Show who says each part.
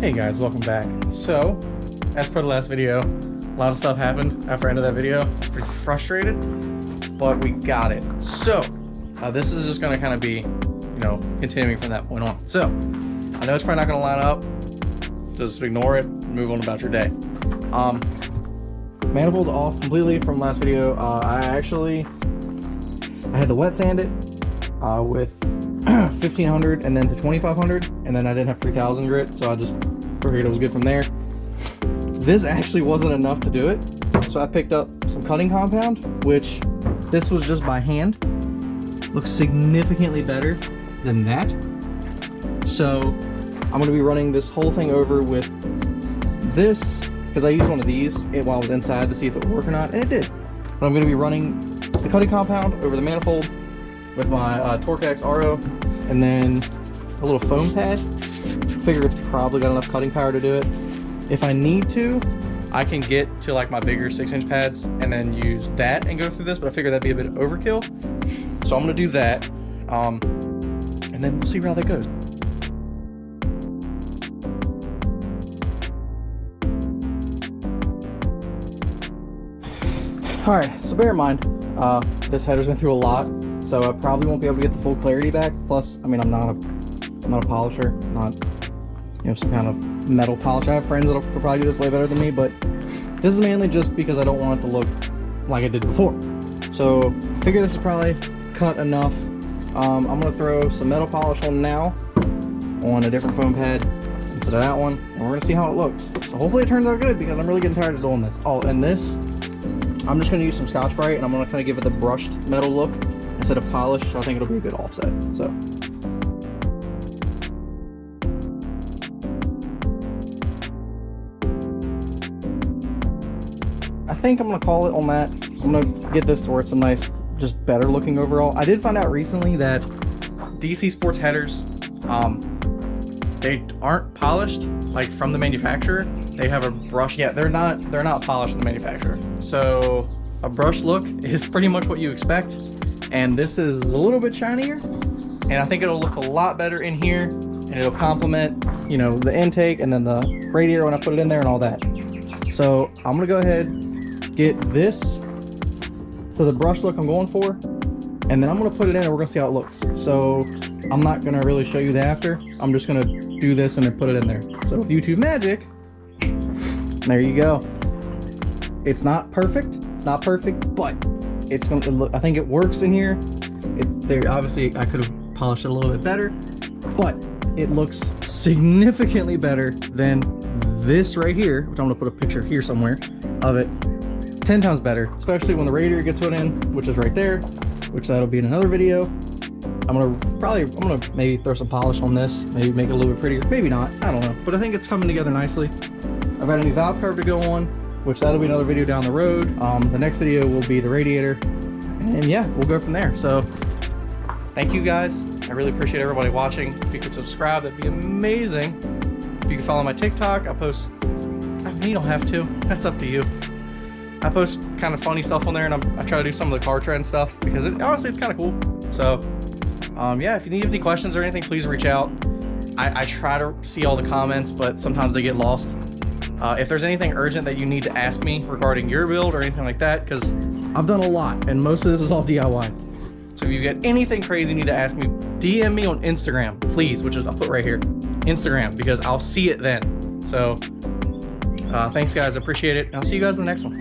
Speaker 1: Hey guys, welcome back. So, as per the last video, a lot of stuff happened after the end of that video. I was pretty frustrated, but we got it. So, this is just going to kind of be, continuing from that point on. So, I know it's probably not going to line up. Just ignore it and move on about your day. Manifold's off completely from last video. I had to wet sand it with 1500 and then to 2500, and then I didn't have 3000 grit, so I just figured it was good from there. This actually wasn't enough to do it, so I picked up some cutting compound, which this was just by hand. Looks significantly better than that. So I'm going to be running this whole thing over with this, because I used one of these while I was inside to see if it would work or not, and it did. But I'm going to be running the cutting compound over the manifold with my Torque-X RO, and then a little foam pad. Figure it's probably got enough cutting power to do it. If I need to, I can get to like my bigger 6-inch pads and then use that and go through this, but I figure that'd be a bit of overkill. So I'm gonna do that, and then we'll see how that goes. All right, so bear in mind, this header's been through a lot, so I probably won't be able to get the full clarity back. Plus, I mean, I'm not a polisher, not some kind of metal polish. I have friends that could probably do this way better than me, but this is mainly just because I don't want it to look like I did before. So I figure this is probably cut enough. I'm gonna throw some metal polish on now on a different foam pad instead of that one, and we're gonna see how it looks. So hopefully it turns out good, because I'm really getting tired of doing this. Oh, and this, I'm just gonna use some Scotch-Brite, and I'm gonna kind of give it the brushed metal look instead of polished, so I think it'll be a good offset. So I think I'm gonna call it on that. I'm gonna get this to where it's a nice, just better looking overall. I did find out recently that DC Sports headers, they aren't polished like from the manufacturer. They have a brush. Yeah, they're not polished in the manufacturer. So a brush look is pretty much what you expect. And this is a little bit shinier, and I think it'll look a lot better in here, and it'll complement, the intake and then the radiator when I put it in there and all that. So I'm gonna go ahead, get this to the brush look I'm going for, and then I'm gonna put it in and we're gonna see how it looks. So I'm not gonna really show you the after. I'm just gonna do this and then put it in there. So with YouTube magic, there you go. It's not perfect, but it's gonna look, I think it works in here. Obviously I could have polished it a little bit better, but it looks significantly better than this right here, which I'm gonna put a picture here somewhere of it. 10 times better, especially when the radiator gets put in, which is right there, which that'll be in another video. I'm gonna maybe throw some polish on this, maybe make it a little bit prettier, maybe not, I don't know. But I think it's coming together nicely. I've got a new valve cover to go on, which that'll be another video down the road. The next video will be the radiator, and yeah, we'll go from there. So thank you guys. I really appreciate everybody watching. If you could subscribe, that'd be amazing. If you can follow my TikTok, I post, you don't have to, that's up to you. I post kind of funny stuff on there, and I try to do some of the car trend stuff, because honestly it's kind of cool. So yeah, if you need any questions or anything, please reach out. I try to see all the comments, but sometimes they get lost. If there's anything urgent that you need to ask me regarding your build or anything like that, because I've done a lot and most of this is all DIY. So if you get anything crazy you need to ask me, DM me on Instagram, please, which is, I'll put right here, Instagram, because I'll see it then. So thanks guys, I appreciate it. I'll see you guys in the next one.